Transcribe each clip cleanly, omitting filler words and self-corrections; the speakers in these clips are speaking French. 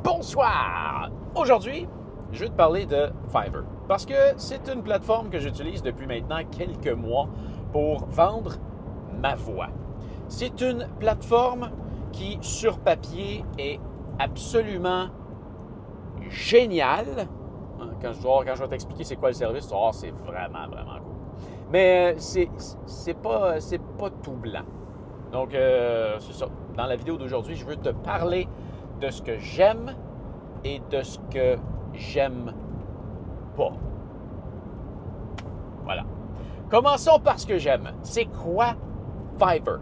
Bonsoir! Aujourd'hui, je vais te parler de Fiverr parce que c'est une plateforme que j'utilise depuis maintenant quelques mois pour vendre ma voix. C'est une plateforme qui, sur papier, est absolument géniale. Quand je vais t'expliquer c'est quoi le service, tu vas voir, c'est vraiment, vraiment cool. Mais c'est pas tout blanc. Donc, c'est ça. Dans la vidéo d'aujourd'hui, je veux te parler de ce que j'aime et de ce que j'aime pas. Voilà. Commençons par ce que j'aime. C'est quoi Fiverr?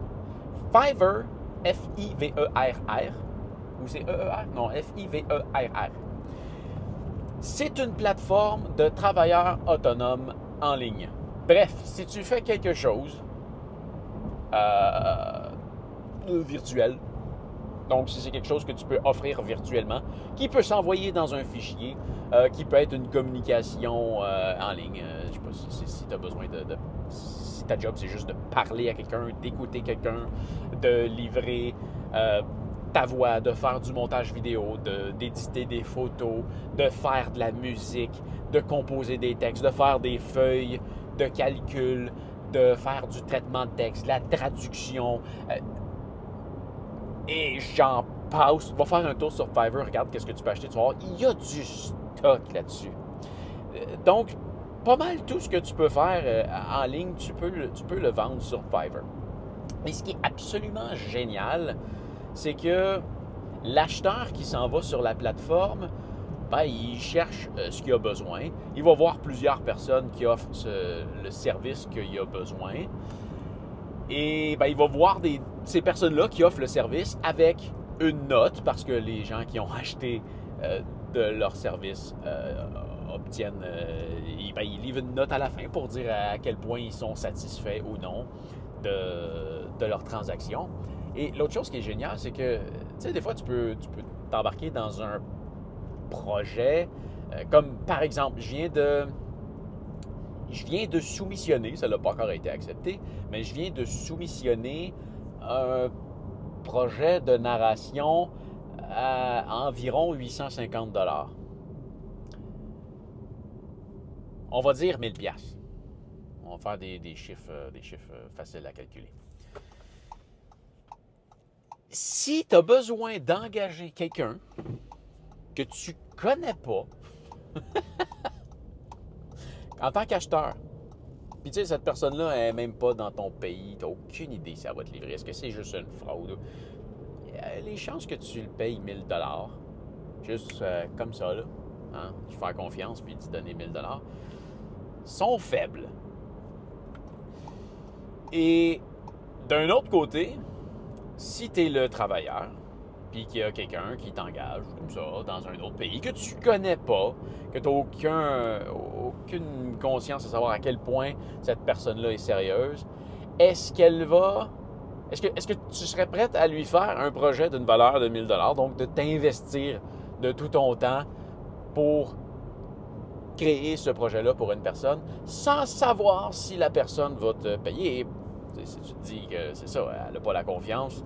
Fiverr, F-I-V-E-R-R, ou c'est E-E-R? Non, F-I-V-E-R-R. C'est une plateforme de travailleurs autonomes en ligne. Bref, si tu fais quelque chose virtuel, donc si c'est quelque chose que tu peux offrir virtuellement, qui peut s'envoyer dans un fichier, qui peut être une communication en ligne, je ne sais pas si tu as besoin si ta job c'est juste de parler à quelqu'un, d'écouter quelqu'un, de livrer ta voix, de faire du montage vidéo, d'éditer des photos, de faire de la musique, de composer des textes, de faire des feuilles de calcul, de faire du traitement de texte, de la traduction. Et j'en passe. Va faire un tour sur Fiverr, regarde qu'est-ce que tu peux acheter. Tu vas voir, il y a du stock là-dessus. Donc, pas mal tout ce que tu peux faire en ligne, tu peux le vendre sur Fiverr. Et ce qui est absolument génial, c'est que l'acheteur qui s'en va sur la plateforme, ben, il cherche ce qu'il a besoin. Il va voir plusieurs personnes qui offrent le service qu'il a besoin. Et ben, il va voir ces personnes-là qui offrent le service avec une note, parce que les gens qui ont acheté de leur service obtiennent, ils livrent une note à la fin pour dire à quel point ils sont satisfaits ou non de leur transaction. Et l'autre chose qui est géniale, c'est que, tu sais, des fois, tu peux t'embarquer dans un projet, comme par exemple, je viens de soumissionner, ça n'a pas encore été accepté, mais je viens de soumissionner un projet de narration à environ 850 $. On va dire 1000 $. On va faire des chiffres faciles à calculer. Si tu as besoin d'engager quelqu'un que tu connais pas, en tant qu'acheteur, puis tu sais, cette personne-là, elle n'est même pas dans ton pays, tu n'as aucune idée si elle va te livrer. Est-ce que c'est juste une fraude? Les chances que tu le payes 1000 $, juste comme ça, là, hein, lui faire confiance puis te donner 1000 $, sont faibles. Et d'un autre côté, si tu es le travailleur, puis qu'il y a quelqu'un qui t'engage comme ça dans un autre pays que tu connais pas, que tu n'as aucune conscience de savoir à quel point cette personne-là est sérieuse, est-ce que tu serais prête à lui faire un projet d'une valeur de 1000 $, donc de t'investir de tout ton temps pour créer ce projet-là pour une personne, sans savoir si la personne va te payer? Si tu te dis que c'est ça, elle n'a pas la confiance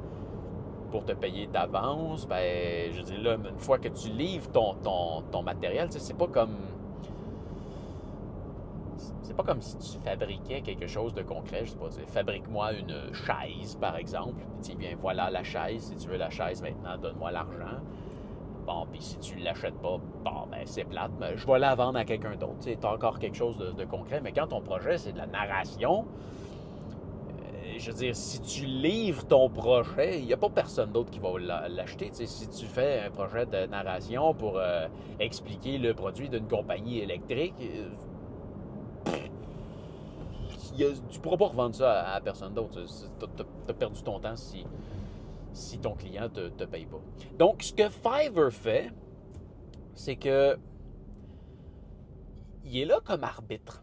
pour te payer d'avance, ben, je dis là, une fois que tu livres ton matériel, c'est pas comme si tu fabriquais quelque chose de concret. Je sais pas, fabrique-moi une chaise, par exemple. Puis bien, voilà la chaise. Si tu veux la chaise maintenant, donne-moi l'argent. Bon, puis si tu ne l'achètes pas, bon, ben c'est plate, mais je vais la vendre à quelqu'un d'autre. Tu as encore quelque chose de concret. Mais quand ton projet, c'est de la narration, je veux dire, si tu livres ton projet, il n'y a pas personne d'autre qui va l'acheter. Tu sais, si tu fais un projet de narration pour expliquer le produit d'une compagnie électrique, tu ne pourras pas revendre ça à personne d'autre. Tu as perdu ton temps si ton client ne te paye pas. Donc, ce que Fiverr fait, c'est que il est là comme arbitre.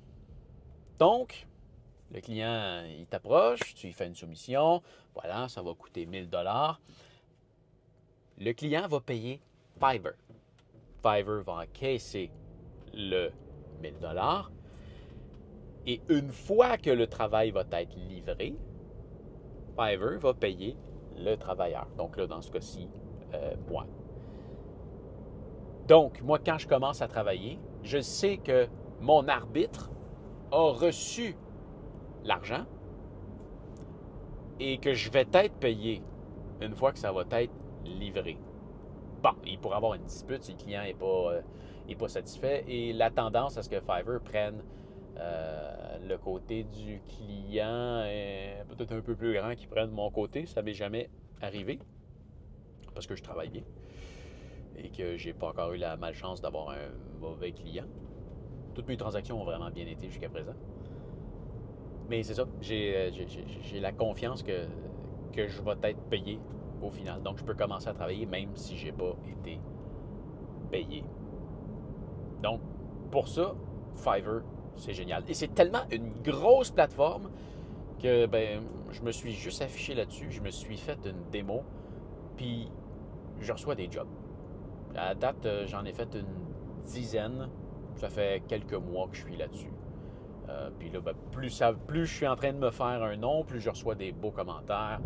Donc, le client, il t'approche, tu lui fais une soumission, voilà, ça va coûter 1000 $. Le client va payer Fiverr. Fiverr va encaisser le 1000 $. Et une fois que le travail va être livré, Fiverr va payer le travailleur. Donc là, dans ce cas-ci, moi. Donc, moi, quand je commence à travailler, je sais que mon arbitre a reçu l'argent et que je vais être payé une fois que ça va être livré. Bon, il pourrait avoir une dispute si le client n'est pas satisfait et la tendance à ce que Fiverr prenne le côté du client est peut-être un peu plus grand qu'il prenne mon côté. Ça m'est jamais arrivé parce que je travaille bien et que j'ai pas encore eu la malchance d'avoir un mauvais client. Toutes mes transactions ont vraiment bien été jusqu'à présent. Mais c'est ça, j'ai la confiance que je vais être payé au final. Donc, je peux commencer à travailler même si j'ai pas été payé. Donc, pour ça, Fiverr, c'est génial. Et c'est tellement une grosse plateforme que ben, je me suis juste affiché là-dessus. Je me suis fait une démo, puis je reçois des jobs. À date, j'en ai fait une dizaine. Ça fait quelques mois que je suis là-dessus. Puis là, ben, plus je suis en train de me faire un nom, plus je reçois des beaux commentaires,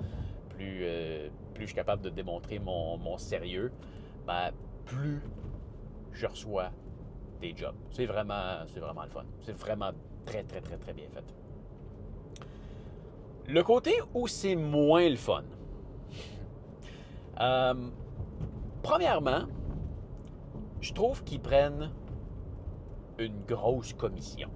plus je suis capable de démontrer mon sérieux, ben, plus je reçois des jobs. C'est vraiment le fun. C'est vraiment très, très, très, très bien fait. Le côté où c'est moins le fun. Euh, Premièrement, je trouve qu'ils prennent une grosse commission.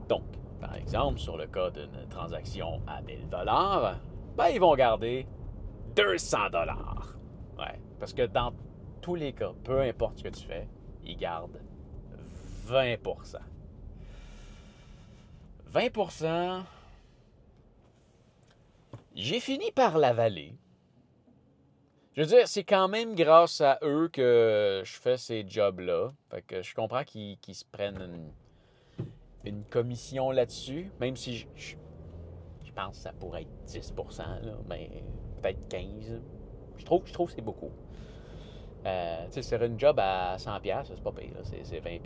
Donc, par exemple, sur le cas d'une transaction à 1000$, ben, ils vont garder 200$. Ouais, parce que dans tous les cas, peu importe ce que tu fais, ils gardent 20%. 20%, j'ai fini par l'avaler. Je veux dire, c'est quand même grâce à eux que je fais ces jobs-là. Fait que je comprends qu'ils se prennent une commission là-dessus, même si je pense que ça pourrait être 10%, là, mais peut-être 15%. Je trouve que c'est beaucoup. Tu sais, c'est une job à 100$, c'est pas pire, c'est 20$.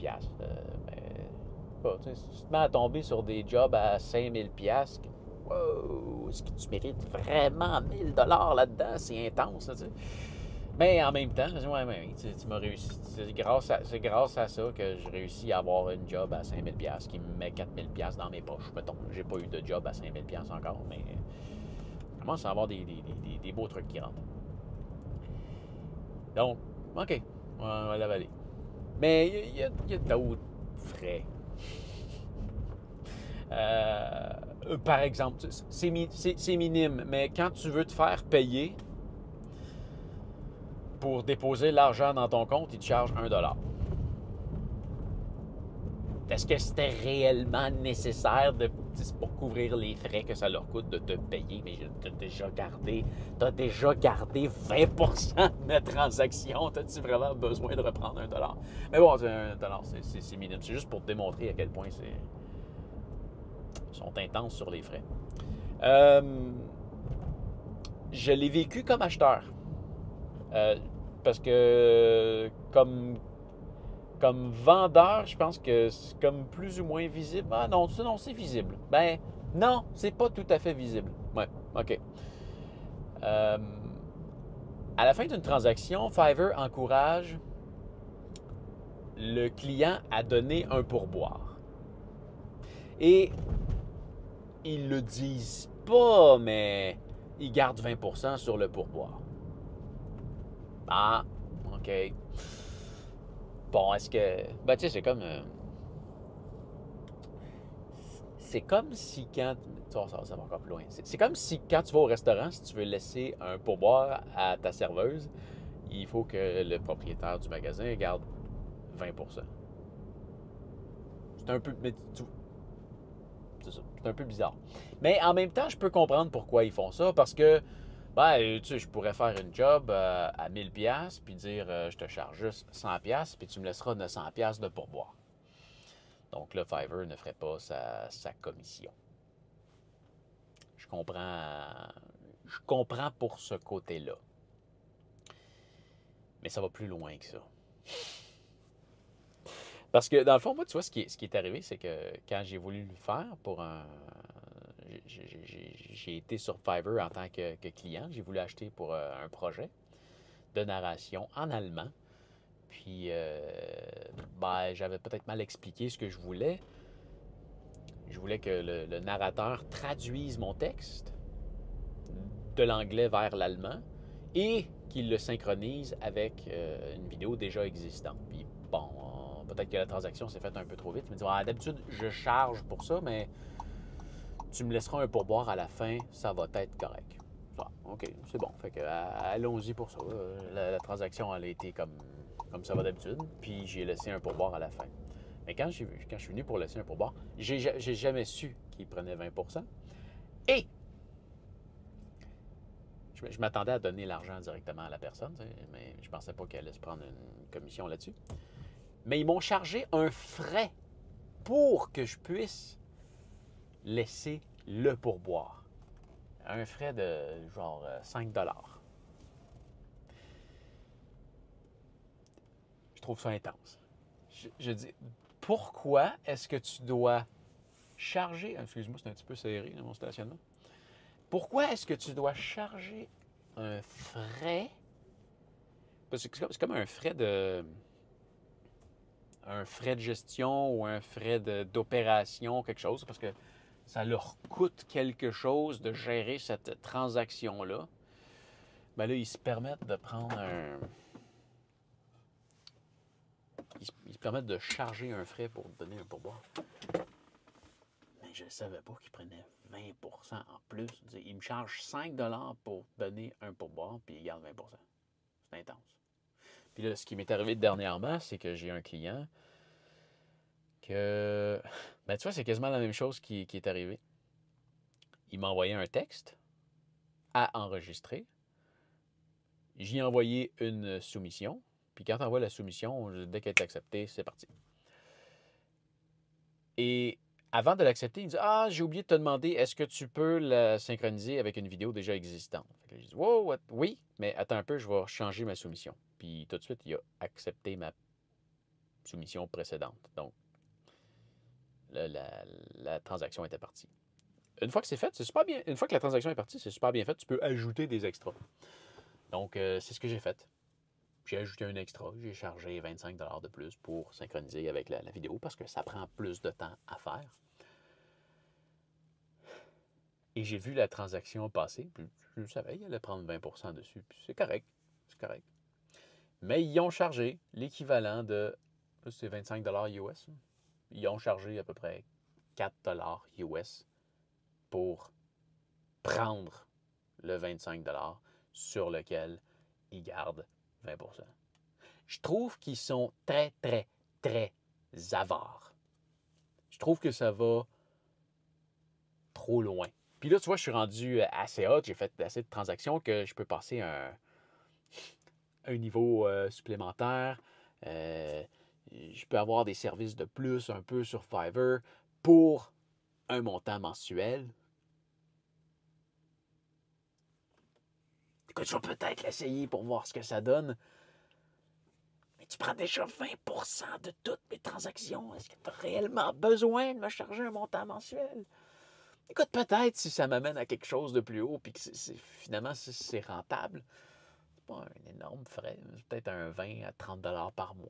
Si tu te mets à tomber sur des jobs à 5000$, wow, est-ce que tu mérites vraiment 1000$ là-dedans? C'est intense, tu sais. Mais en même temps, ouais, tu m'as réussi. C'est grâce à ça que j'ai réussi à avoir une job à 5000$ qui me met 4000$ dans mes poches. Mettons, j'ai pas eu de job à 5000$ encore, mais je commence à avoir des beaux trucs qui rentrent. Donc, OK, on va l'avaler. Mais il y a d'autres frais. Par exemple, c'est minime, mais quand tu veux te faire payer pour déposer l'argent dans ton compte, ils te chargent 1$. Est-ce que c'était réellement nécessaire pour couvrir les frais que ça leur coûte de te payer? Mais tu as déjà gardé 20% de ma transaction. As-tu vraiment besoin de reprendre 1$? Mais bon, 1$, c'est minime. C'est juste pour te démontrer à quel point ils sont intenses sur les frais. Je l'ai vécu comme acheteur. Parce que comme vendeur, je pense que c'est comme plus ou moins visible. Ah non, c'est visible. Ben non, c'est pas tout à fait visible. Ouais, OK. À la fin d'une transaction, Fiverr encourage le client à donner un pourboire. Et ils le disent pas, mais ils gardent 20% sur le pourboire. Ah, OK. Bon, est-ce que... Ben, tu sais, c'est comme... c'est comme si quand... Ça va encore plus loin. C'est comme si quand tu vas au restaurant, si tu veux laisser un pourboire à ta serveuse, il faut que le propriétaire du magasin garde 20%. C'est un peu... c'est ça. C'est un peu bizarre. Mais en même temps, je peux comprendre pourquoi ils font ça, parce que, ben, tu sais, je pourrais faire une job à 1000$, puis dire, je te charge juste 100$, puis tu me laisseras 900$ de pourboire. Donc là, Fiverr ne ferait pas sa commission. Je comprends pour ce côté-là. Mais ça va plus loin que ça. Parce que dans le fond, moi, tu vois, ce qui est arrivé, c'est que quand j'ai voulu le faire pour un... J'ai été sur Fiverr en tant que client. J'ai voulu acheter pour un projet. de narration en allemand. Puis, j'avais peut-être mal expliqué ce que je voulais. Je voulais que le narrateur traduise mon texte de l'anglais vers l'allemand et qu'il le synchronise avec une vidéo déjà existante. Puis bon, peut-être que la transaction s'est faite un peu trop vite. Il me dit, d'habitude, je charge pour ça, mais tu me laisseras un pourboire à la fin, ça va être correct. Ah, OK, c'est bon. Fait que allons-y pour ça. La transaction, elle a été comme ça va d'habitude, puis j'ai laissé un pourboire à la fin. Mais quand je suis venu pour laisser un pourboire, j'ai jamais su qu'il prenait 20%. Et je m'attendais à donner l'argent directement à la personne, mais je pensais pas qu'elle allait se prendre une commission là-dessus. Mais ils m'ont chargé un frais pour que je puisse laisser le pourboire. Un frais de genre 5 $. Je trouve ça intense. Je dis, pourquoi est-ce que tu dois charger... Excuse-moi, c'est un petit peu serré dans mon stationnement. Pourquoi est-ce que tu dois charger un frais? Parce que c'est comme un frais de gestion ou un frais d'opération, quelque chose, parce que ça leur coûte quelque chose de gérer cette transaction-là. Ben là, ils se permettent de prendre Ils se permettent de charger un frais pour donner un pourboire. Mais je ne savais pas qu'ils prenaient 20% en plus. Ils me chargent 5 $ pour donner un pourboire, puis ils gardent 20%. C'est intense. Puis là, ce qui m'est arrivé dernièrement, c'est que j'ai un client que... Ben, tu vois, c'est quasiment la même chose qui est arrivée. Il m'a envoyé un texte à enregistrer. J'y ai envoyé une soumission. Puis quand tu envoies la soumission, dès qu'elle est acceptée, c'est parti. Et avant de l'accepter, il me dit « Ah, j'ai oublié de te demander, est-ce que tu peux la synchroniser avec une vidéo déjà existante? » J'ai dit « Wow, what? Oui, mais attends un peu, je vais changer ma soumission. » Puis tout de suite, il a accepté ma soumission précédente. Donc, la transaction était partie. Une fois que c'est fait, c'est super bien. Une fois que la transaction est partie, c'est super bien fait. Tu peux ajouter des extras. Donc, c'est ce que j'ai fait. J'ai ajouté un extra. J'ai chargé 25 $ de plus pour synchroniser avec la vidéo parce que ça prend plus de temps à faire. Et j'ai vu la transaction passer. Puis je savais qu'il allait prendre 20% dessus. Puis c'est correct. C'est correct. Mais ils ont chargé l'équivalent de... Là, c'est 25 $ US. Ils ont chargé à peu près 4 $ US pour prendre le 25 $ sur lequel ils gardent 20%. Je trouve qu'ils sont très, très, très avares. Je trouve que ça va trop loin. Puis là, tu vois, je suis rendu assez hot. J'ai fait assez de transactions que je peux passer un niveau supplémentaire. Je peux avoir des services de plus un peu sur Fiverr pour un montant mensuel. Écoute, je vais peut-être l'essayer pour voir ce que ça donne. Mais tu prends déjà 20% de toutes mes transactions. Est-ce que tu as réellement besoin de me charger un montant mensuel? Écoute, peut-être si ça m'amène à quelque chose de plus haut puis que finalement c'est rentable. C'est pas un énorme frais. C'est peut-être un 20 à 30 $ par mois.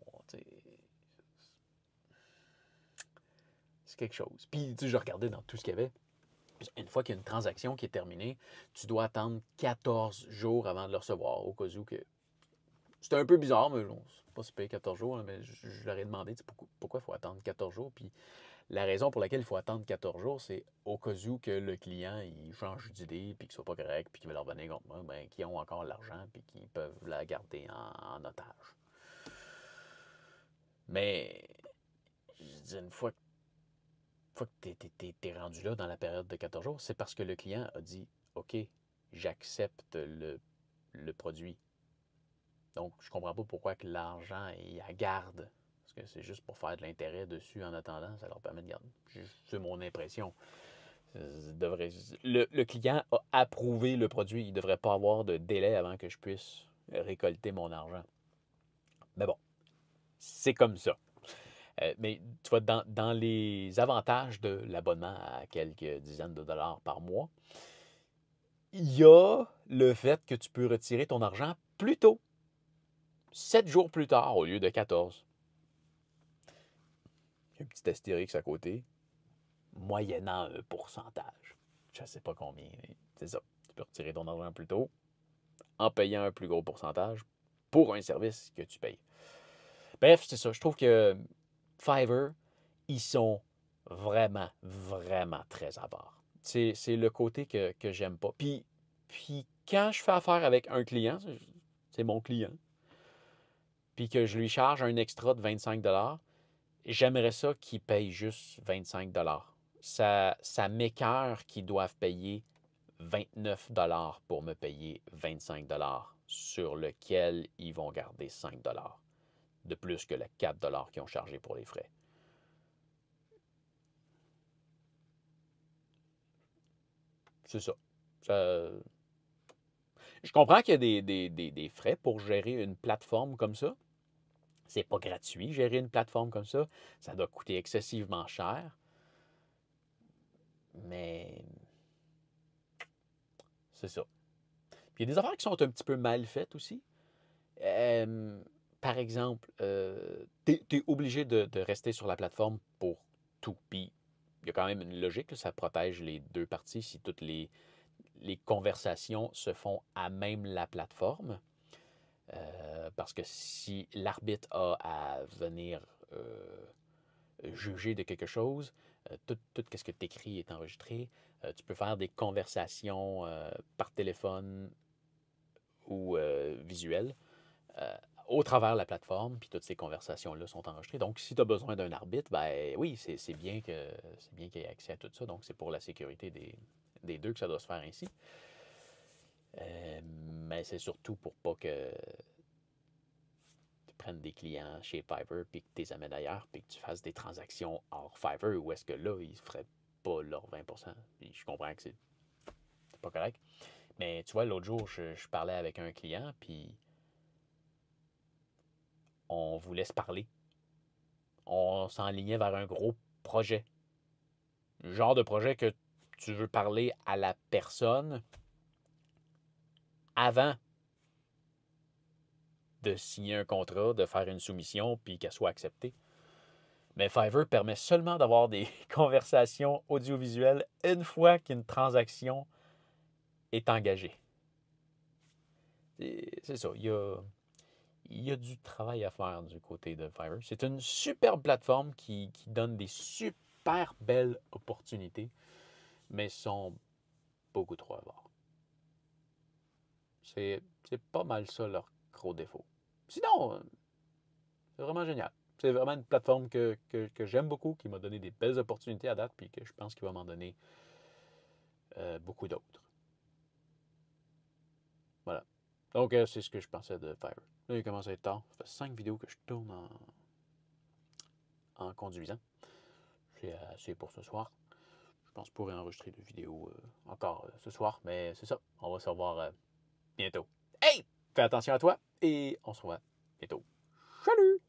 C'est quelque chose. Puis, je regardais dans tout ce qu'il y avait. Une fois qu'il y a une transaction qui est terminée, tu dois attendre 14 jours avant de le recevoir, au cas où que... C'était un peu bizarre, mais bon, c'est pas si payé 14 jours, mais je leur ai demandé pourquoi il faut attendre 14 jours. Puis la raison pour laquelle il faut attendre 14 jours, c'est au cas où que le client il change d'idée, puis qu'il soit pas correct, puis qu'il veut leur revenir contre moi, ben, qu'ils ont encore l'argent, puis qu'ils peuvent la garder en otage. Mais, je dis, une fois que tu es rendu là dans la période de 14 jours, c'est parce que le client a dit « OK, j'accepte le produit. » Donc, je ne comprends pas pourquoi que l'argent, il la garde. Parce que c'est juste pour faire de l'intérêt dessus en attendant, ça leur permet de garder. C'est mon impression. Le client a approuvé le produit. Il ne devrait pas avoir de délai avant que je puisse récolter mon argent. Mais bon, c'est comme ça. Mais tu vois, dans les avantages de l'abonnement à quelques dizaines de dollars par mois, il y a le fait que tu peux retirer ton argent plus tôt. 7 jours plus tard au lieu de 14. Il y a un petit astérix à côté, moyennant un pourcentage. Je ne sais pas combien, mais c'est ça. Tu peux retirer ton argent plus tôt en payant un plus gros pourcentage pour un service que tu payes. Bref, c'est ça. Je trouve que Fiverr, ils sont vraiment, vraiment très avares. C'est le côté que j'aime pas. Puis, quand je fais affaire avec un client, c'est mon client, puis que je lui charge un extra de 25 j'aimerais ça qu'il paye juste 25 ça m'écoeure qu'ils doivent payer 29 pour me payer 25 sur lequel ils vont garder 5 de plus que les 4 qu'ils ont chargé pour les frais. C'est ça. Je comprends qu'il y a des frais pour gérer une plateforme comme ça. C'est pas gratuit, gérer une plateforme comme ça. Ça doit coûter excessivement cher. Mais c'est ça. Puis il y a des affaires qui sont un petit peu mal faites aussi. Par exemple, tu es obligé de rester sur la plateforme pour tout. Puis il y a quand même une logique, là, ça protège les deux parties si toutes les conversations se font à même la plateforme. Parce que si l'arbitre a à venir juger de quelque chose, tout ce que tu écris est enregistré. Tu peux faire des conversations par téléphone ou visuelles au travers de la plateforme, puis toutes ces conversations-là sont enregistrées. Donc, si tu as besoin d'un arbitre, ben oui, c'est bien qu'il y ait accès à tout ça. Donc, c'est pour la sécurité des deux que ça doit se faire ainsi. Mais c'est surtout pour pas que tu prennes des clients chez Fiverr puis que tu les amènes ailleurs puis que tu fasses des transactions hors Fiverr où est-ce que là, ils ne feraient pas leur 20%. Puis je comprends que c'est pas correct. Mais tu vois, l'autre jour, je parlais avec un client puis on voulait se parler. On s'enlignait vers un gros projet. Le genre de projet que tu veux parler à la personne avant de signer un contrat, de faire une soumission, puis qu'elle soit acceptée. Mais Fiverr permet seulement d'avoir des conversations audiovisuelles une fois qu'une transaction est engagée. C'est ça, il y a du travail à faire du côté de Fiverr. C'est une superbe plateforme qui donne des super belles opportunités, mais sont beaucoup trop avares. C'est pas mal ça leur gros défaut. Sinon, c'est vraiment génial. C'est vraiment une plateforme que j'aime beaucoup, qui m'a donné des belles opportunités à date, puis que je pense qu'il va m'en donner beaucoup d'autres. Voilà. Donc, c'est ce que je pensais de Fiverr. Là, il commence à être tard. Ça fait 5 vidéos que je tourne en conduisant. C'est assez pour ce soir. Je pense pour enregistrer des vidéos encore ce soir, mais c'est ça. On va se revoir bientôt. Hey! Fais attention à toi et on se revoit bientôt. Salut!